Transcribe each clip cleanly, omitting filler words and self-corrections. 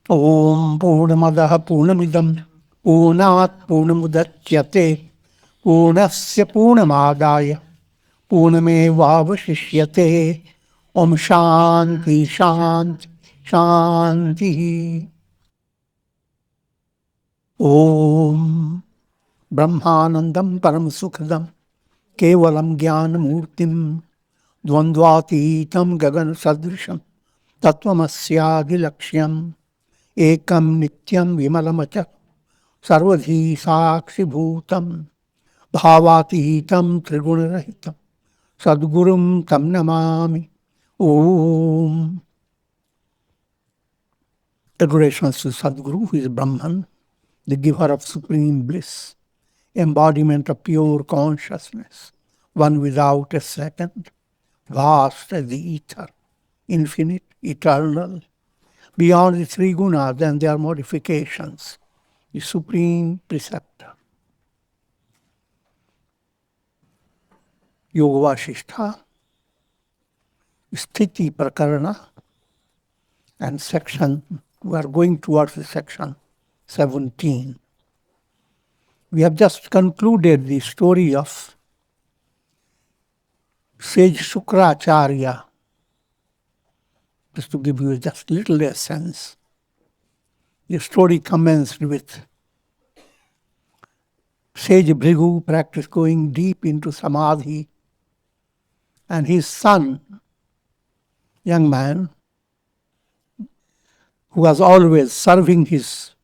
Om Purnamadaha Purnamidam Purnat Purnamudachyate Purnasya Purnamadaya Purnamevavashishyate. Om Shanti Shanti Shanti. Om Brahmanandam Param Sukhadam Kevalam Jnanamurtim Dvandvatitam Gagan Sadrisham Tattvamasya Laksham Ekam Nityam Vimalamacha Sarvadhi Sakshi Bhutam Bhavatitam Trigunarahitam Sadgurum Tam Namami. Om. Adorations to Sadguru, who is Brahman, the giver of supreme bliss, embodiment of pure consciousness, one without a second, vast as the ether, infinite, eternal, beyond the three gunas and their modifications, the supreme preceptor. Yoga Vasistha, Sthiti Prakaraṇa, and we are going towards the section 17. We have just concluded the story of Sage Śukrācārya. Just to give you just little essence. The story commenced with Sage Bhrigu practice going deep into samadhi, and his son, young man, who was always serving his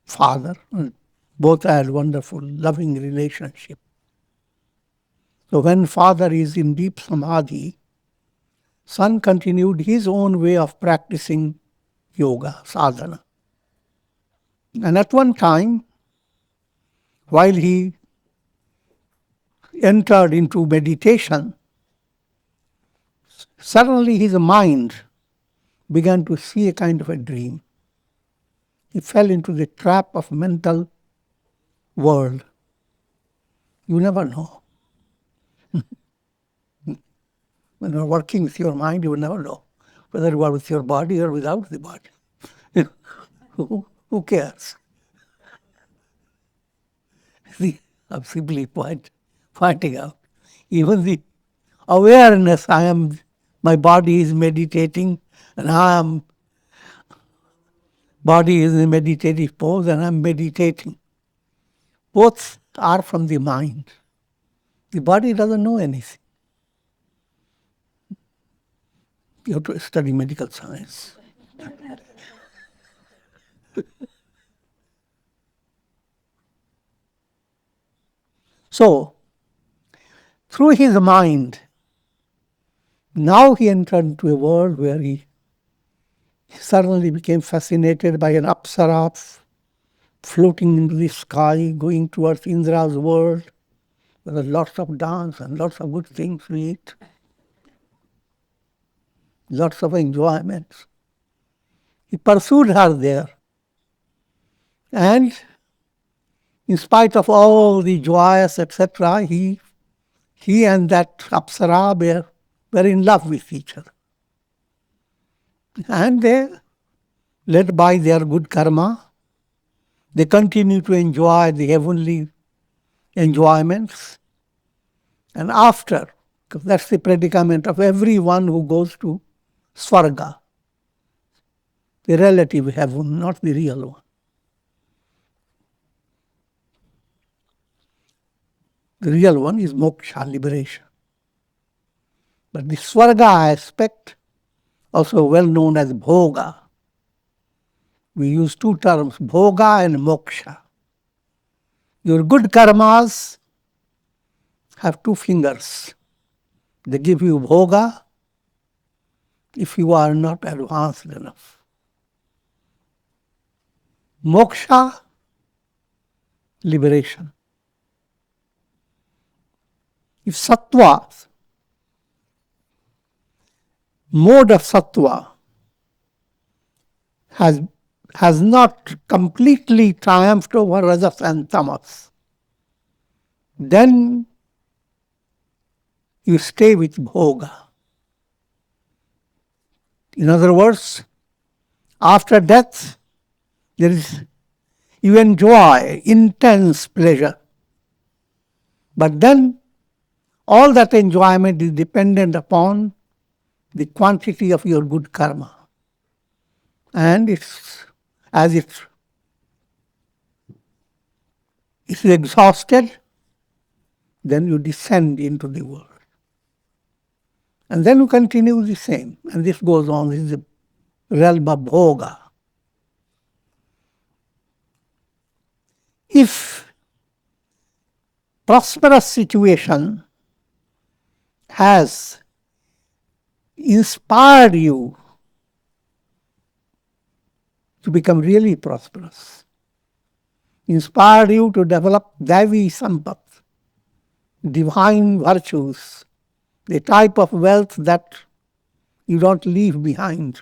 father. Both had wonderful, loving relationship. So when father is in deep samadhi, son continued his own way of practicing yoga, sadhana. And at one time, while he entered into meditation, suddenly his mind began to see a kind of a dream. He fell into the trap of mental world. You never know. When you're working with your mind, you will never know whether you are with your body or without the body. Who cares? See, I'm simply pointing out. Even the awareness, my body is meditating, and body is in a meditative pose, and I'm meditating. Both are from the mind. The body doesn't know anything. You have to study medical science. So, through his mind, now he entered into a world where he suddenly became fascinated by an apsara floating into the sky, going towards Indra's world. There was lots of dance and lots of good things to eat. Lots of enjoyments. He pursued her there. And in spite of all the joys, etc., he and that apsara were in love with each other. And they, led by their good karma, they continue to enjoy the heavenly enjoyments. And after, because that's the predicament of everyone who goes to Svarga, the relative heaven, not the real one. The real one is Mokṣa, liberation. But the Svarga aspect, also well known as Bhoga. We use two terms, Bhoga and Mokṣa. Your good karmas have two fingers. They give you Bhoga if you are not advanced enough. Mokṣa, liberation. If sattva, mode of sattva, has not completely triumphed over rajas and tamas, then you stay with Bhoga. In other words, after death, You enjoy intense pleasure. But then all that enjoyment is dependent upon the quantity of your good karma. And as it is exhausted, then you descend into the world. And then you continue the same. And this goes on. This is the realm of Bhoga. If prosperous situation has inspired you to become really prosperous, inspired you to develop Daivi Sampat, divine virtues, the type of wealth that you don't leave behind,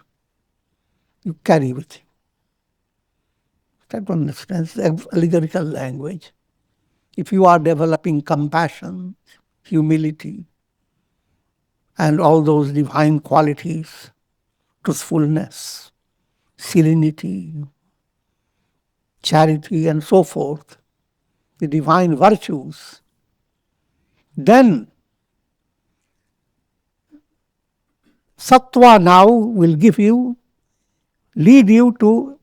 you carry with you. Try to understand allegorical language. If you are developing compassion, humility, and all those divine qualities, truthfulness, serenity, charity, and so forth, the divine virtues, then sattva now will lead you to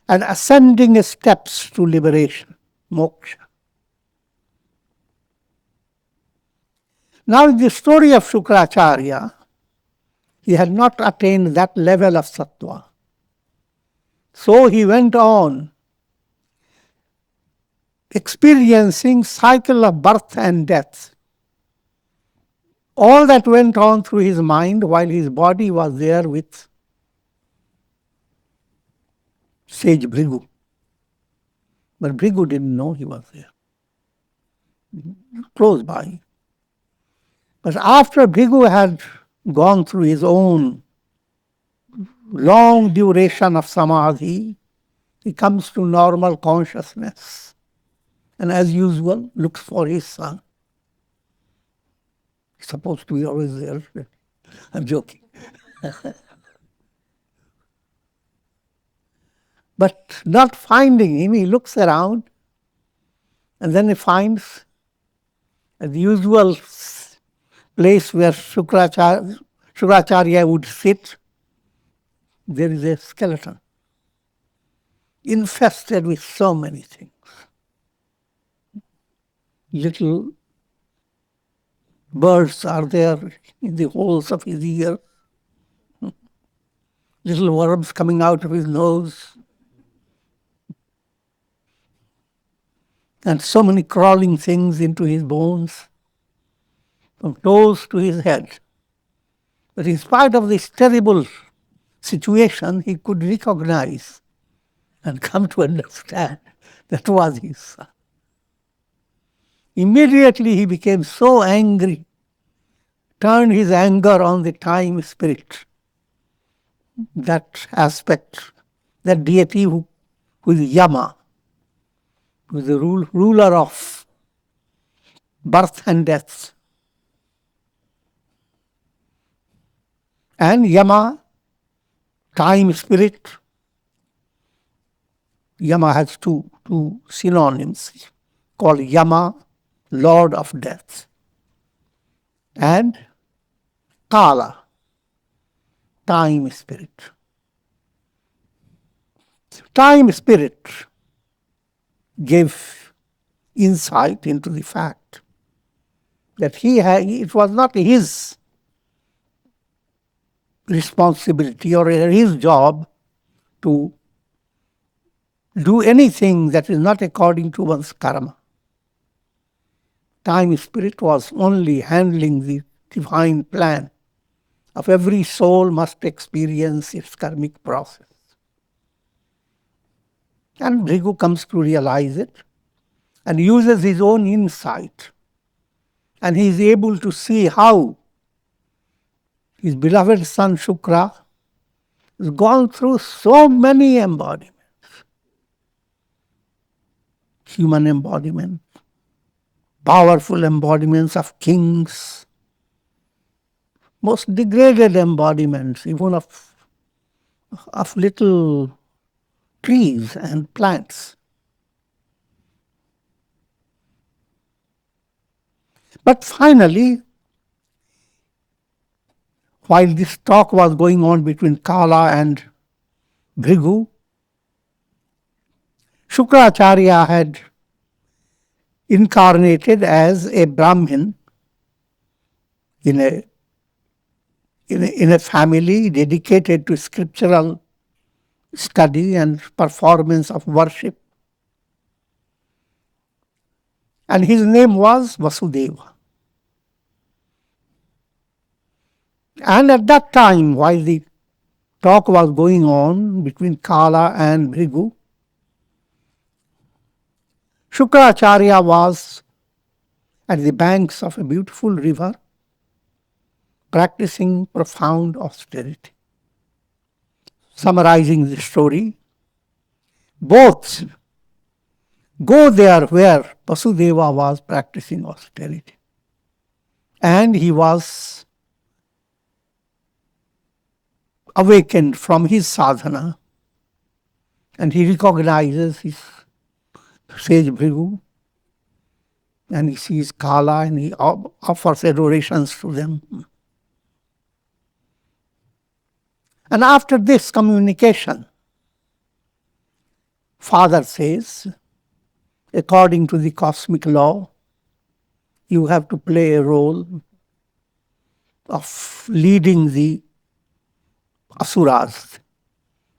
an ascending steps to liberation, moksha. Now in the story of Śukrācārya, he had not attained that level of sattva. So he went on experiencing cycle of birth and death. All that went on through his mind while his body was there with sage Bhrigu. But Bhrigu didn't know he was there. Close by. But after Bhrigu had gone through his own long duration of samadhi, he comes to normal consciousness. And as usual, looks for his son. He's supposed to be always there. I'm joking. But not finding him, he looks around and then he finds the usual place where Śukrācārya would sit. There is a skeleton infested with so many things. Little birds are there in the holes of his ear. Little worms coming out of his nose. And so many crawling things into his bones, from toes to his head. But in spite of this terrible situation, he could recognize and come to understand that was his son. Immediately he became so angry, turned his anger on the time spirit, that aspect, that deity who is Yama, who is the ruler of birth and death. And Yama, time spirit, Yama has two synonyms, called Yama, Lord of Death, and Kala, time spirit. Time spirit gave insight into the fact that it was not his responsibility or his job to do anything that is not according to one's karma. Time spirit was only handling the divine plan of every soul must experience its karmic process. And Bhrigu comes to realize it and uses his own insight. And he is able to see how his beloved son Shukra has gone through so many embodiments. Human embodiment, powerful embodiments of kings, most degraded embodiments, even of little trees and plants. But finally, while this talk was going on between Kala and Bhrigu, Śukrācārya had incarnated as a Brahmin in a family dedicated to scriptural study and performance of worship. And his name was Vasudeva. And at that time, while the talk was going on between Kala and Bhrigu, Śukrācārya was at the banks of a beautiful river practicing profound austerity. Summarizing the story, both go there where Vasudeva was practicing austerity. And he was awakened from his sadhana, and he recognizes his sage Bhrigu, and he sees Kala, and he offers adorations to them. And after this communication, Father says, according to the cosmic law, you have to play a role of leading the asuras,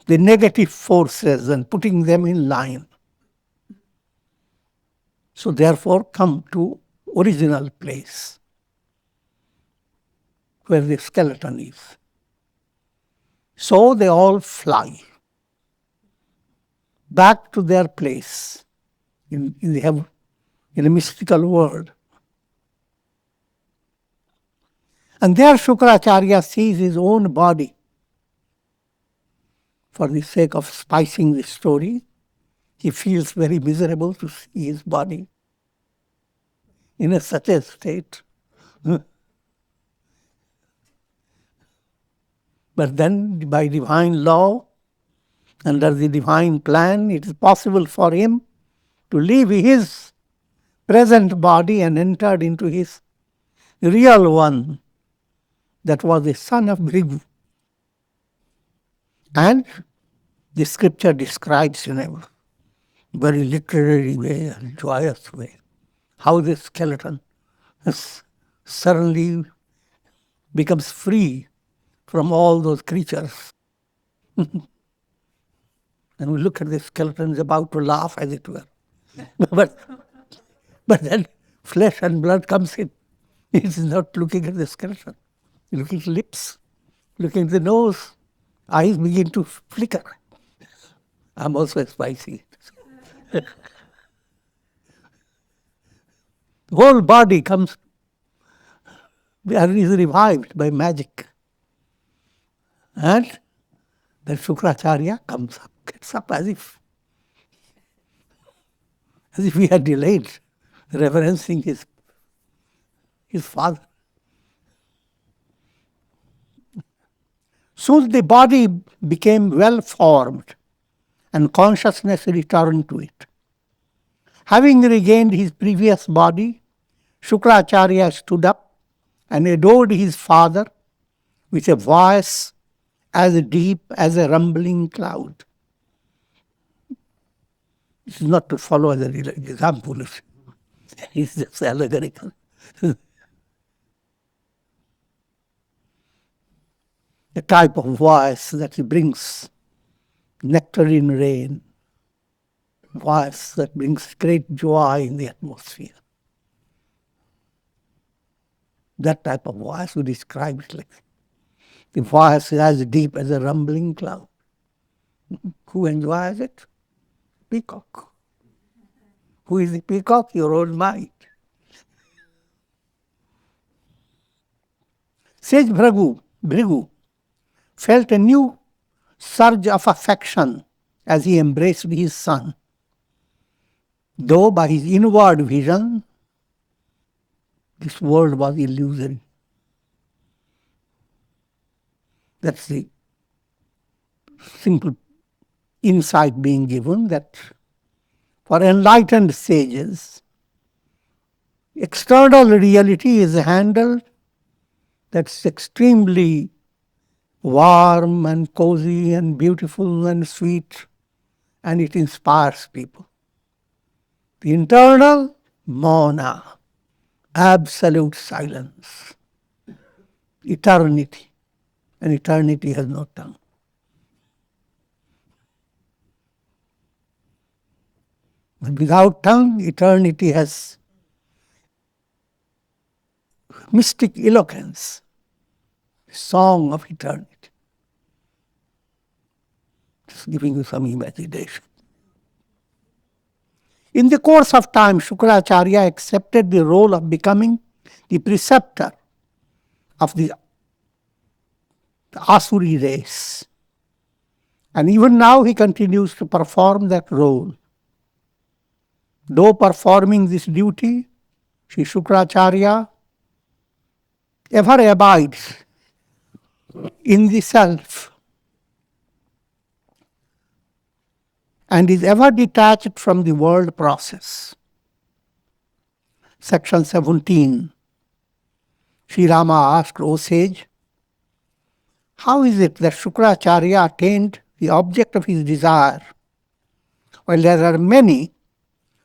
the negative forces, and putting them in line. So therefore, come to original place where the skeleton is. So they all fly back to their place in the mystical world. And there Śukrācārya sees his own body. For the sake of spicing the story, he feels very miserable to see his body in such a state. But then, by divine law, under the divine plan, it is possible for him to leave his present body and enter into his real one, that was the son of Bhrigu. And the scripture describes in a very literary way and joyous way how this skeleton suddenly becomes free from all those creatures. And we look at the skeleton, is about to laugh, as it were. But then flesh and blood comes in. He's not looking at the skeleton. He's looking at the lips, looking at the nose. Eyes begin to flicker. I'm also spicy. The whole body is revived by magic. And then Śukrācārya comes up, gets up as if he had delayed, reverencing his father. Soon the body became well formed and consciousness returned to it. Having regained his previous body, Śukrācārya stood up and adored his father with a voice as deep as a rumbling cloud. This is not to follow as an example. It's just allegorical. A type of voice that brings nectarine rain, voice that brings great joy in the atmosphere. That type of voice we describe it like the voice is as deep as a rumbling cloud. Who enjoys it? Peacock. Who is the peacock? Your own mind. Sage Bhrigu felt a new surge of affection as he embraced his son. Though by his inward vision, this world was illusory. That's the simple insight being given that for enlightened sages, external reality is handled that's extremely warm and cozy and beautiful and sweet, and it inspires people. The internal, mauna, absolute silence, eternity, and eternity has no tongue. But without tongue, eternity has mystic eloquence, song of eternity. Just giving you some imagination. In the course of time, Śukrācārya accepted the role of becoming the preceptor of the Asuri race. And even now he continues to perform that role. Though performing this duty, Sri Śukrācārya ever abides in the self and is ever detached from the world process. Section 17. Sri Rama asked, O sage, how is it that Śukrācārya attained the object of his desire, while there are many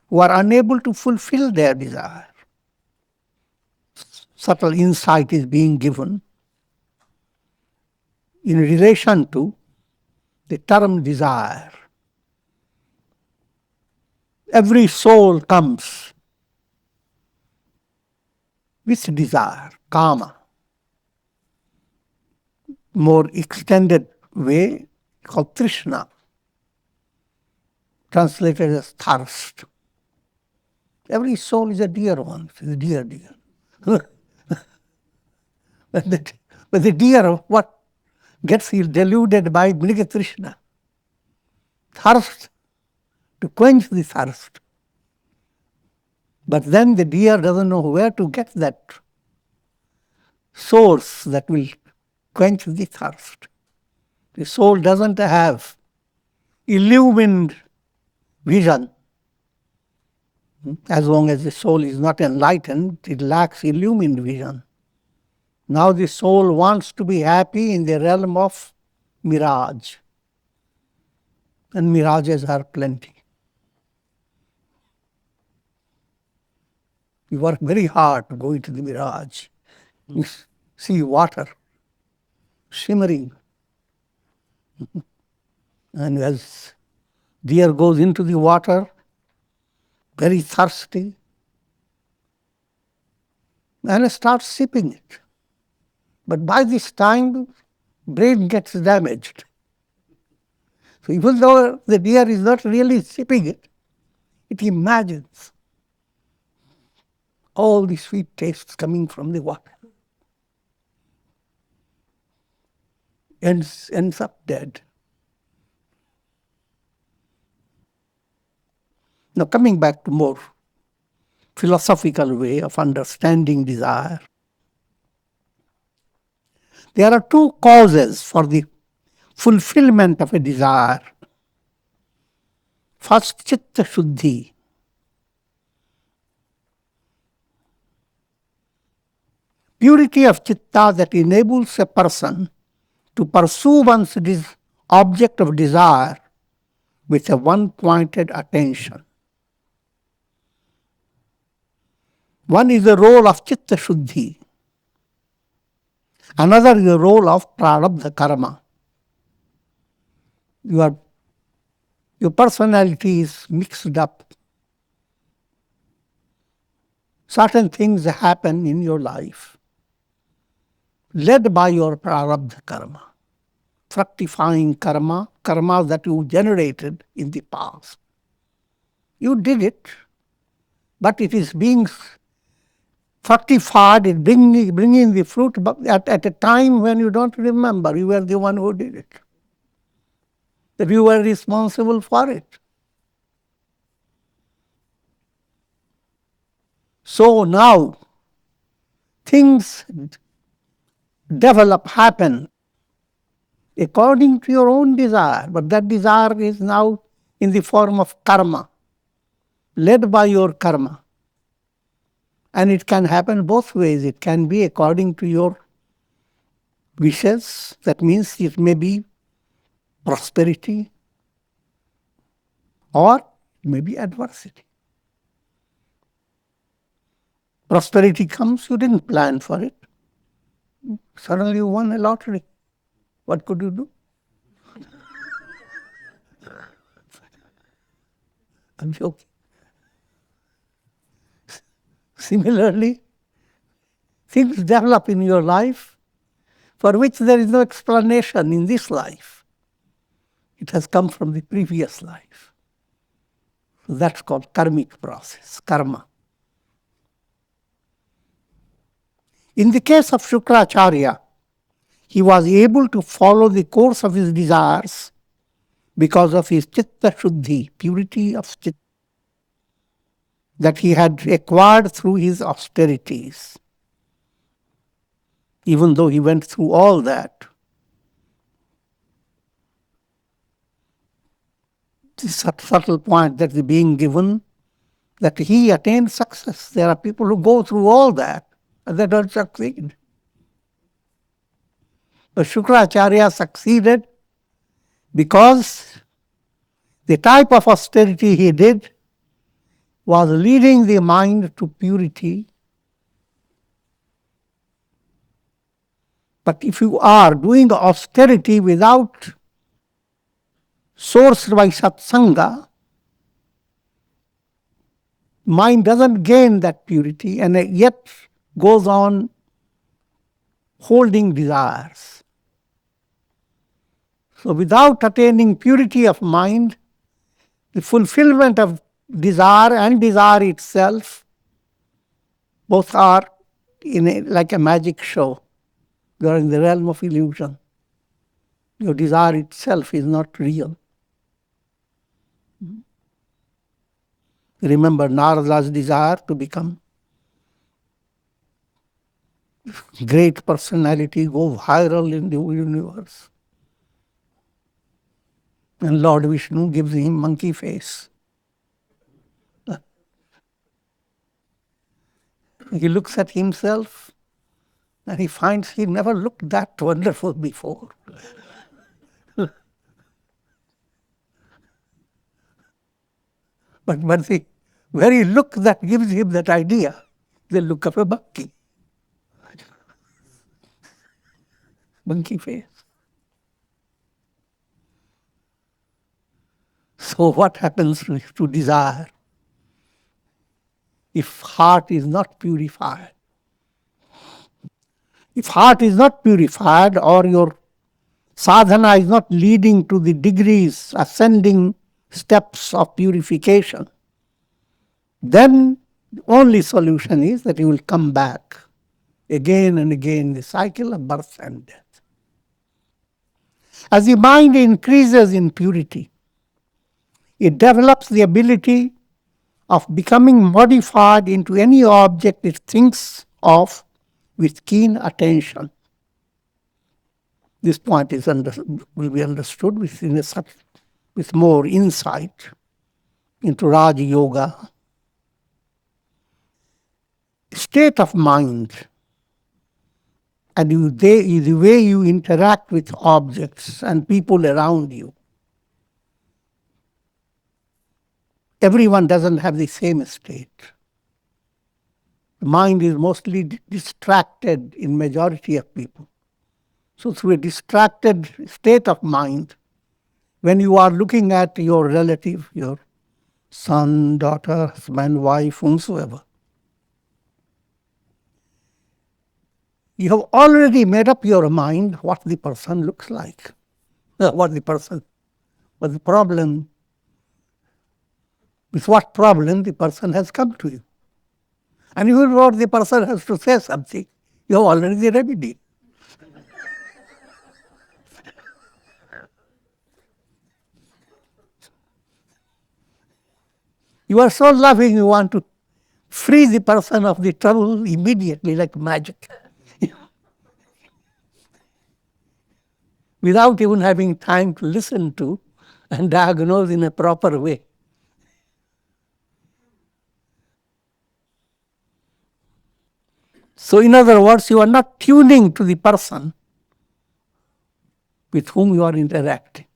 who are unable to fulfill their desire? Subtle insight is being given in relation to the term desire. Every soul comes with desire, kama. More extended way called Kṛṣṇa, translated as thirst. Every soul is a dear one, it's a dear. But the deer of what gets deluded by Mriga Kṛṣṇa? Thirst, to quench the thirst. But then the deer doesn't know where to get that source that will quench the thirst. The soul doesn't have illumined vision. As long as the soul is not enlightened, it lacks illumined vision. Now the soul wants to be happy in the realm of mirage. And mirages are plenty. You work very hard to go into the mirage. You see water shimmering. And as deer goes into the water, very thirsty, and starts sipping it. But by this time, brain gets damaged. So even though the deer is not really sipping it, it imagines all the sweet tastes coming from the water. Ends up dead. Now coming back to more philosophical way of understanding desire. There are two causes for the fulfillment of a desire. First, Citta Śuddhi. Purity of Citta that enables a person to pursue one's object of desire with a one-pointed attention. One is the role of Citta Śuddhi. Another is the role of prārabdha karma. Your personality is mixed up. Certain things happen in your life, led by your prārabdha karma, fructifying karma that you generated in the past. You did it, but it is being fructified, it bringing the fruit at a time when you don't remember you were the one who did it, that you were responsible for it. So now things develop, happen according to your own desire. But that desire is now in the form of karma, led by your karma. And it can happen both ways. It can be according to your wishes. That means it may be prosperity, or it may be adversity. Prosperity comes, you didn't plan for it. Suddenly you won a lottery. What could you do? I'm joking. Similarly, things develop in your life for which there is no explanation in this life. It has come from the previous life. So that's called karmic process, karma. In the case of Śukrācārya, he was able to follow the course of his desires because of his Citta Śuddhi, purity of Citta, that he had acquired through his austerities. Even though he went through all that, this subtle point that is being given, that he attained success. There are people who go through all that and they don't succeed. But Śukrācārya succeeded because the type of austerity he did was leading the mind to purity. But if you are doing austerity without sourced by satsanga, mind doesn't gain that purity and yet goes on holding desires. So without attaining purity of mind, the fulfillment of desire and desire itself, both are like a magic show. You are in the realm of illusion. Your desire itself is not real. Remember Narada's desire to become great personality, go viral in the universe. And Lord Vishnu gives him monkey face. He looks at himself and he finds he never looked that wonderful before. But the very look that gives him that idea, the look of a monkey. Monkey face. So what happens to desire? If heart is not purified, or your sadhana is not leading to the degrees, ascending steps of purification, then the only solution is that you will come back again and again, the cycle of birth and death. As the mind increases in purity, it develops the ability of becoming modified into any object it thinks of with keen attention. This point will be understood with more insight into Rāja Yoga. State of mind and the way you interact with objects and people around you. Everyone doesn't have the same state. The mind is mostly distracted in majority of people. So through a distracted state of mind, when you are looking at your relative, your son, daughter, husband, wife, whomsoever, you have already made up your mind what the person looks like, what the problem, with what problem the person has come to you. And even before the person has to say something, you have already remedied. You are so loving, you want to free the person of the trouble immediately, like magic. without even having time to listen to and diagnose in a proper way. So in other words, you are not tuning to the person with whom you are interacting.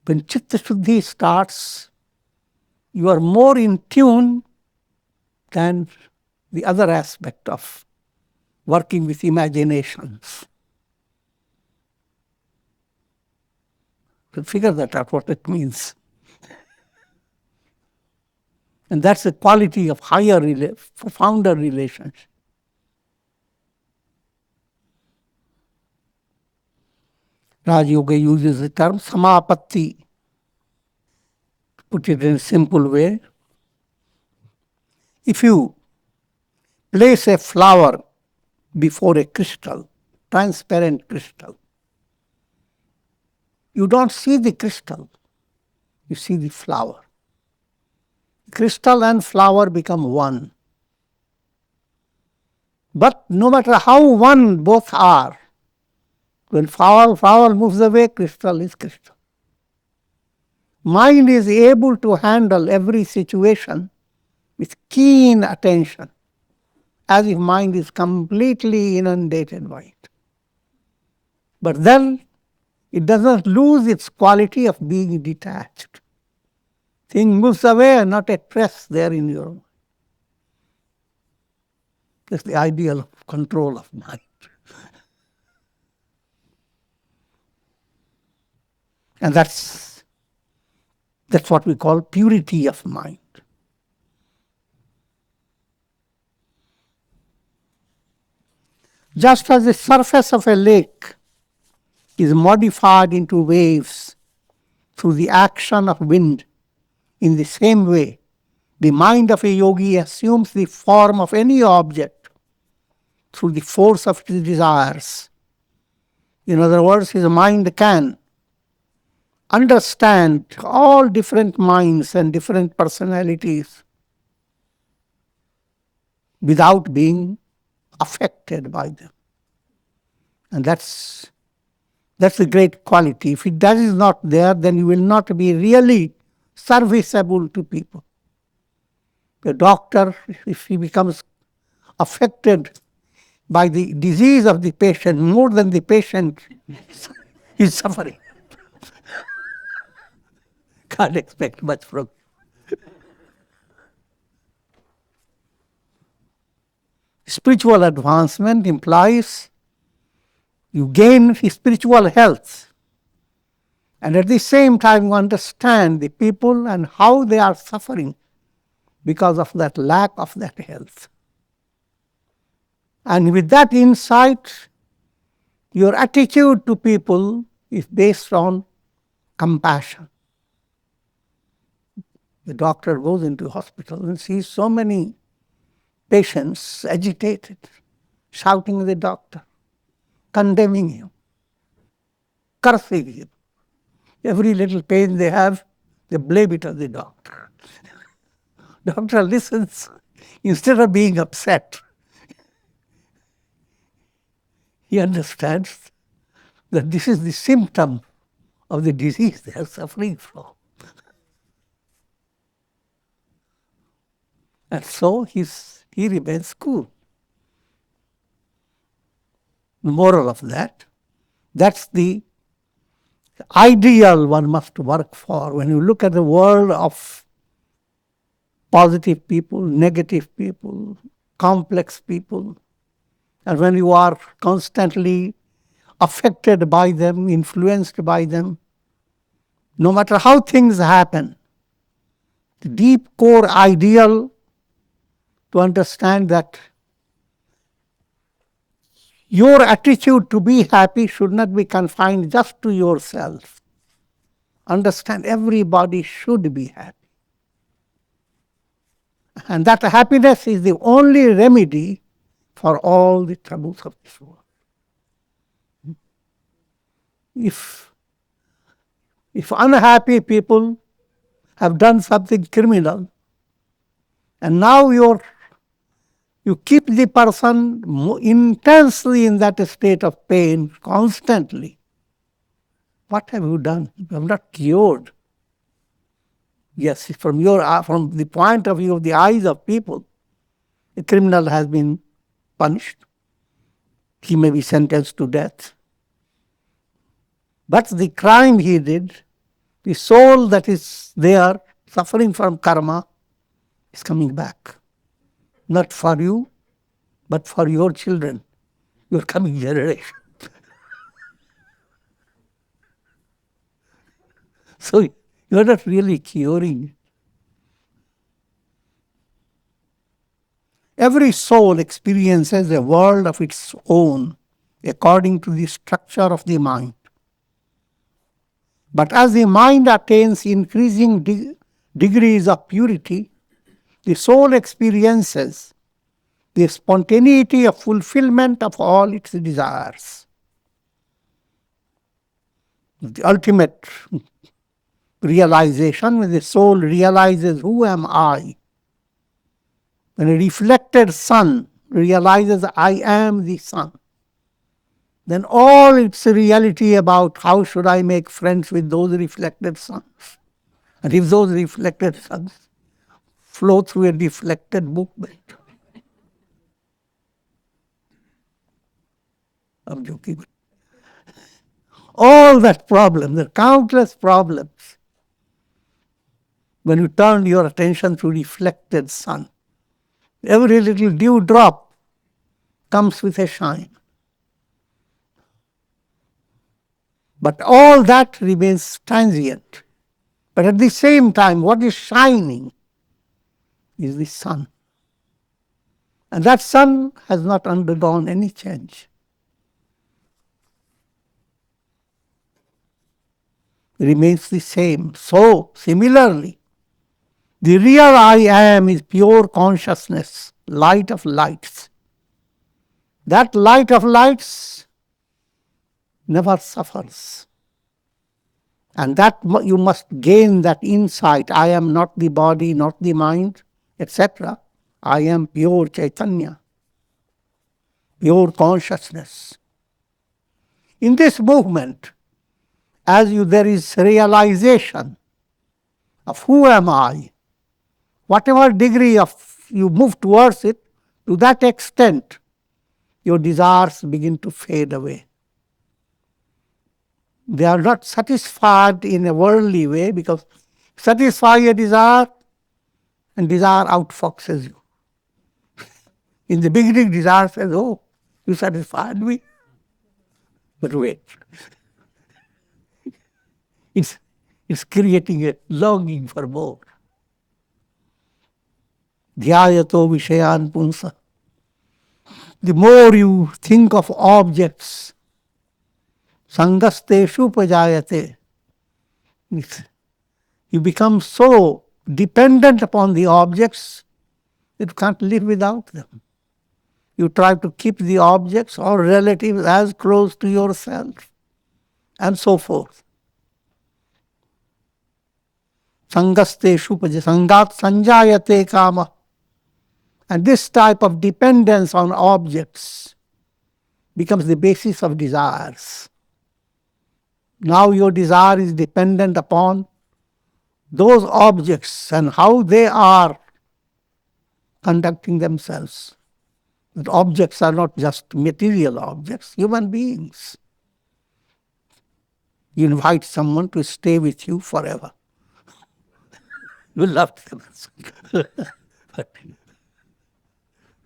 When Citta Śuddhi starts, you are more in tune than the other aspect of working with imaginations. So figure that out, what it means. And that's the quality of higher, profounder relationship. Rāja Yoga uses the term samapatti. To put it in a simple way, if you place a flower before a crystal, transparent crystal, you don't see the crystal, you see the flower. Crystal and flower become one. But no matter how one both are, when flower moves away, crystal is crystal. Mind is able to handle every situation with keen attention, as if mind is completely inundated by it. But then it does not lose its quality of being detached. Thing moves away and not a trace there in your mind. That's the ideal of control of mind. And that's what we call purity of mind. Just as the surface of a lake is modified into waves through the action of wind, in the same way, the mind of a yogi assumes the form of any object through the force of his desires. In other words, his mind can understand all different minds and different personalities without being affected by them. And that's the great quality. If that is not there, then you will not be really serviceable to people. A doctor, if he becomes affected by the disease of the patient more than the patient is suffering, can't expect much from him. Spiritual advancement implies you gain spiritual health, and at the same time you understand the people and how they are suffering because of that lack of that health. And with that insight, your attitude to people is based on compassion. The doctor goes into hospital and sees so many patients agitated, shouting at the doctor, condemning him, cursing him. Every little pain they have, they blame it on the doctor. Doctor listens. Instead of being upset, he understands that this is the symptom of the disease they are suffering from. And so he remains cool. The moral of that's the ideal one must work for. When you look at the world of positive people, negative people, complex people, and when you are constantly affected by them, influenced by them, no matter how things happen, the deep core ideal to understand that your attitude to be happy should not be confined just to yourself. Understand everybody should be happy. And that happiness is the only remedy for all the troubles of this world. If unhappy people have done something criminal, and now your You keep the person intensely in that state of pain constantly. What have you done? You have not cured. Yes, from the point of view of the eyes of people, a criminal has been punished. He may be sentenced to death. But the crime he did, the soul that is there suffering from karma, is coming back. Not for you, but for your children, your coming generation. So you are not really curing it. Every soul experiences a world of its own according to the structure of the mind. But as the mind attains increasing degrees of purity, the soul experiences the spontaneity of fulfillment of all its desires. The ultimate realization, when the soul realizes, who am I? When a reflected sun realizes, I am the sun, then all its reality about how should I make friends with those reflected suns. And if those reflected suns flow through a deflected movement. I'm joking. All that problem, the countless problems, when you turn your attention to reflected sun, every little dewdrop comes with a shine. But all that remains transient. But at the same time, what is shining is the sun. And that sun has not undergone any change. It remains the same. So, similarly, the real I am is pure consciousness, light of lights. That light of lights never suffers. And that you must gain that insight. I am not the body, not the mind, etc. I am pure Chaitanya, pure consciousness. In this movement, there is realization of who am I, whatever degree of you move towards it, to that extent, your desires begin to fade away. They are not satisfied in a worldly way, because satisfy a desire and desire outfoxes you. In the beginning, desire says, oh, you satisfied me. But wait. It's creating a longing for more. Dhyayato vishayan punsa. The more you think of objects, sangasteshu pajayate, you become so dependent upon the objects that you can't live without them. You try to keep the objects or relatives as close to yourself, and so forth. Sangasteshu sangat sanjayate kama. And this type of dependence on objects becomes the basis of desires. Now your desire is dependent upon those objects and how they are conducting themselves. But objects are not just material objects, human beings. You invite someone to stay with you forever. You love them.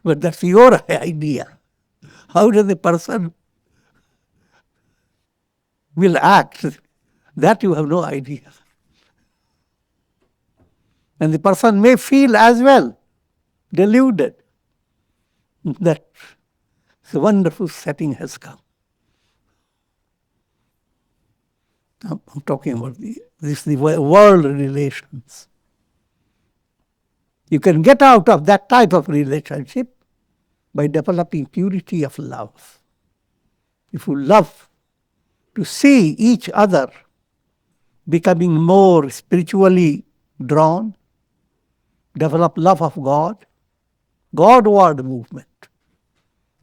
But that's your idea. How does the person will act? That you have no idea. And the person may feel as well deluded that a wonderful setting has come. I'm talking about the world relations. You can get out of that type of relationship by developing purity of love. If you love to see each other becoming more spiritually drawn, develop love of God, Godward movement.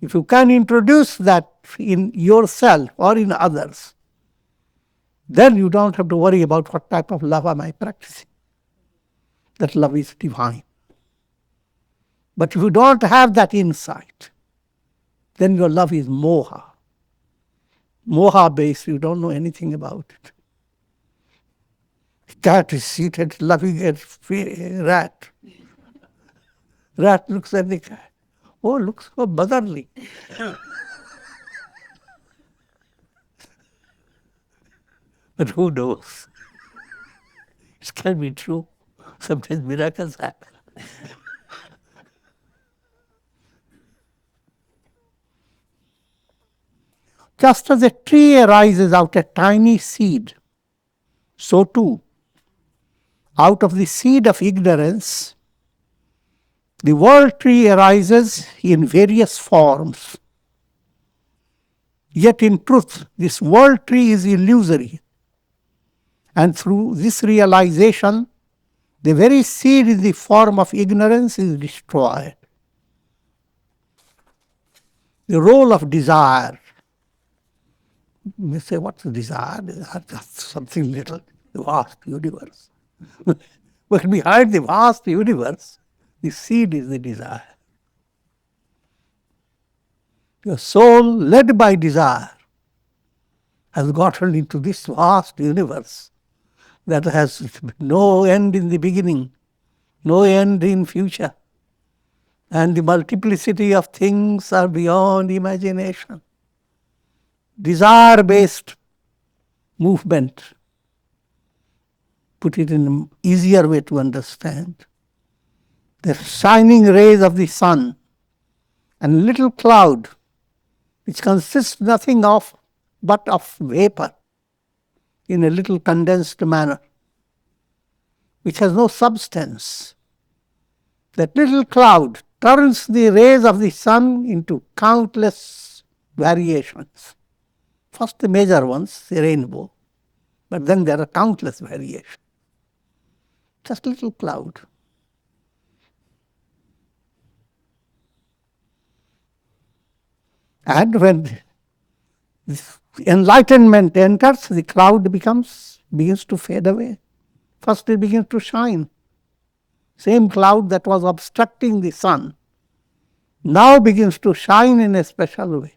If you can introduce that in yourself or in others, then you don't have to worry about what type of love am I practicing. That love is divine. But if you don't have that insight, then your love is moha. Moha based, you don't know anything about it. Cat is seated loving a rat. Rat looks at the cat. Oh, looks so motherly. But who knows? It can be true. Sometimes miracles happen. Just as a tree arises out a tiny seed, so too, out of the seed of ignorance, the world tree arises in various forms. Yet in truth, this world tree is illusory. And through this realization, the very seed in the form of ignorance is destroyed. The role of desire. You may say, what's desire? Desire is something little, the vast universe. But behind the vast universe, the seed is the desire. Your soul, led by desire, has gotten into this vast universe that has no end in the beginning, no end in future. And the multiplicity of things are beyond imagination. Desire-based movement, put it in an easier way to understand. The shining rays of the sun and a little cloud, which consists nothing of but of vapor in a little condensed manner, which has no substance. That little cloud turns the rays of the sun into countless variations. First the major ones, the rainbow, but then there are countless variations. Just a little cloud. And when this enlightenment enters, the cloud begins to fade away. First it begins to shine. Same cloud that was obstructing the sun now begins to shine in a special way.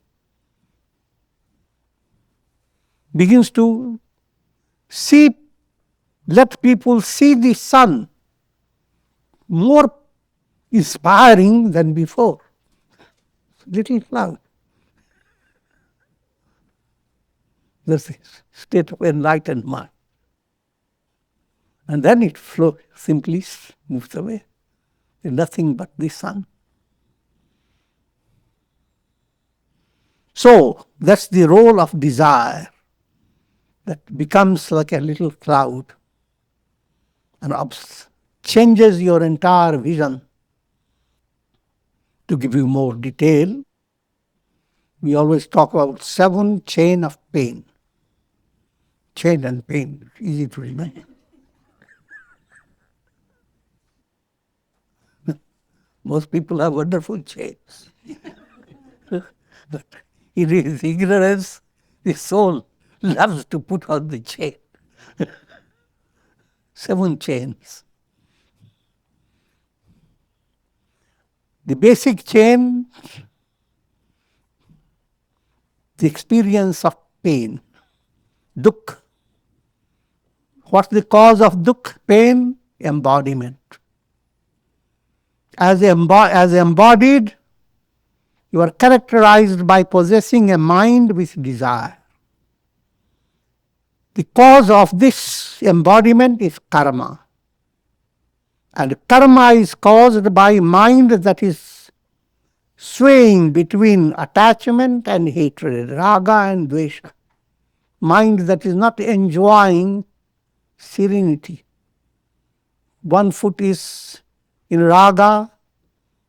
Begins to let people see the sun more inspiring than before. Little cloud. That's the state of enlightened mind. And then it simply moves away. There's nothing but the sun. So, that's the role of desire that becomes like a little cloud and changes your entire vision. To give you more detail, we always talk about 7 chain of pain. Chain and pain, easy to remember. Most people have wonderful chains. But in his ignorance, the soul loves to put on the chain. 7 chains. The basic chain, the experience of pain, dukkha. What's the cause of dukkha, pain? Embodiment. As embodied, you are characterized by possessing a mind with desire. The cause of this embodiment is karma. And karma is caused by mind that is swaying between attachment and hatred, rāga and dveṣa. Mind that is not enjoying serenity. One foot is in rāga,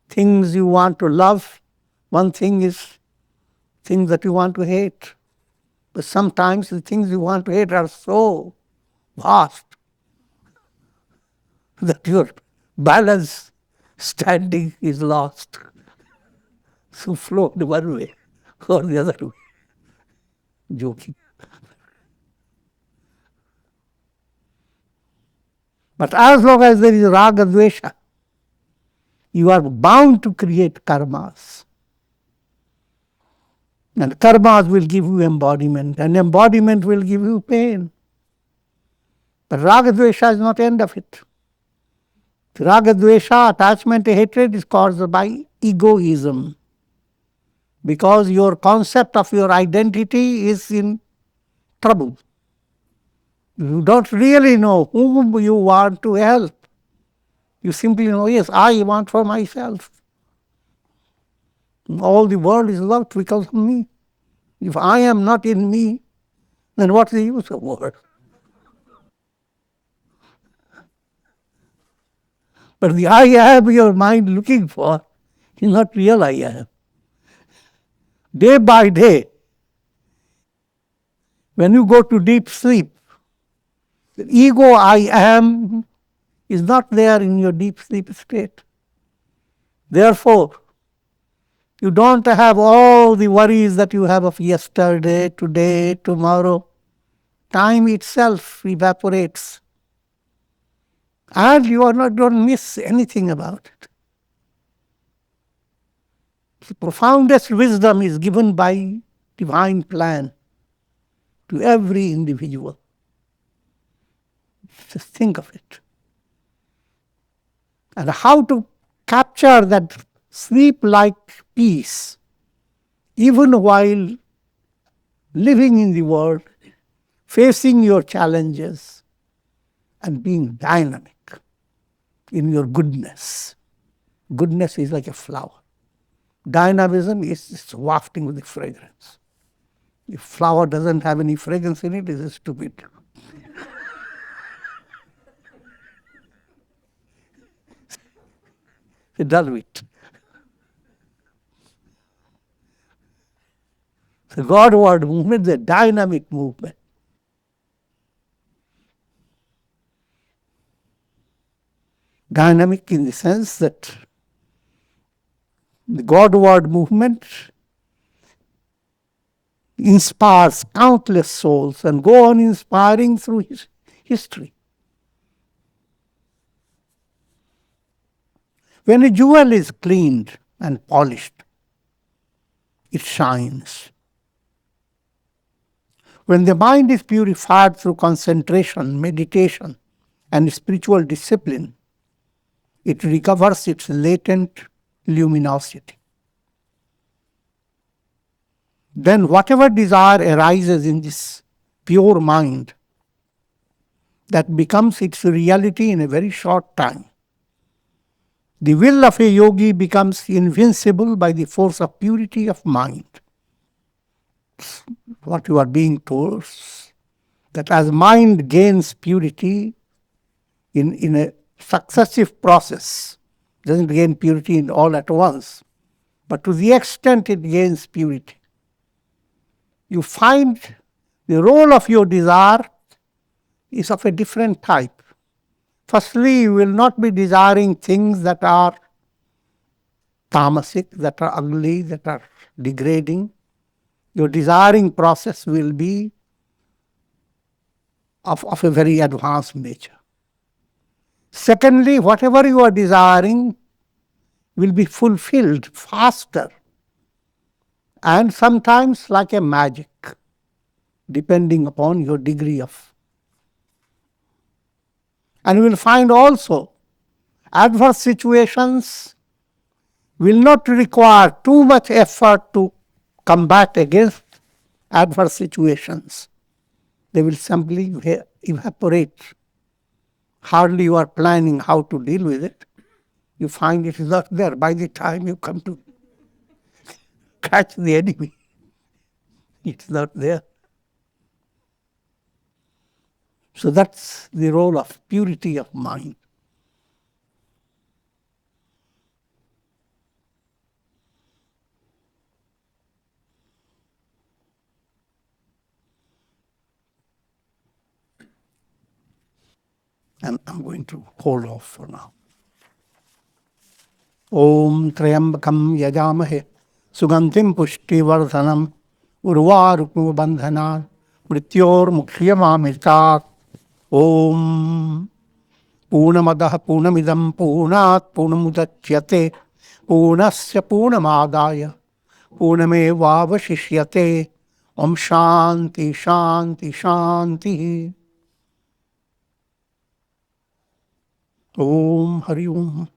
things you want to love. One thing is things that you want to hate. But sometimes the things you want to hate are so vast that your balance Standing is lost. So float one way or the other way. Joking. But as long as there is rāga-dveṣa, you are bound to create karmas. And karmas will give you embodiment, and embodiment will give you pain. But rāga-dveṣa is not the end of it. Rāga-dveṣa, attachment and hatred, is caused by egoism. Because your concept of your identity is in trouble. You don't really know whom you want to help. You simply know, yes, I want for myself. All the world is loved because of me. If I am not in me, then what's the use of world? But the I am your mind looking for is not real I am. Day by day, when you go to deep sleep, the ego I am is not there in your deep sleep state. Therefore, you don't have all the worries that you have of yesterday, today, tomorrow. Time itself evaporates. And don't miss anything about it. The profoundest wisdom is given by divine plan to every individual. Just think of it. And how to capture that sleep-like peace, even while living in the world, facing your challenges, and being dynamic in your goodness. Goodness is like a flower. Dynamism is just wafting with the fragrance. If flower doesn't have any fragrance in it, it's stupid. It's dull wit. The Godward movement is a dynamic movement. Dynamic in the sense that the Godward movement inspires countless souls and go on inspiring through history. When a jewel is cleaned and polished, it shines. When the mind is purified through concentration, meditation, and spiritual discipline, it recovers its latent luminosity. Then whatever desire arises in this pure mind, that becomes its reality in a very short time. The will of a yogi becomes invincible by the force of purity of mind. What you are being told, that as mind gains purity in a successive process, doesn't gain purity in all at once, but to the extent it gains purity, you find the role of your desire is of a different type. Firstly, you will not be desiring things that are tamasic, that are ugly, that are degrading. Your desiring process will be of a very advanced nature. Secondly, whatever you are desiring will be fulfilled faster and sometimes like a magic, depending upon your degree of. And you will find also adverse situations will not require too much effort to combat against adverse situations. They will simply evaporate. Hardly you are planning how to deal with it. You find it is not there by the time you come to catch the enemy. It's not there. So that's the role of purity of mind. And I'm going to hold off for now. Om Trayambakam Yajamahe Sugantim Pushtivarsanam Urvarukmu Bandhanan Mrityor Mukhyamamritat. Om Purnamadaha Purnamidam Purnat Purnamudachyate Purnasya Purnamadaya Purnamevavashishyate. Om Shanti Shanti Shanti. Om Hari Om.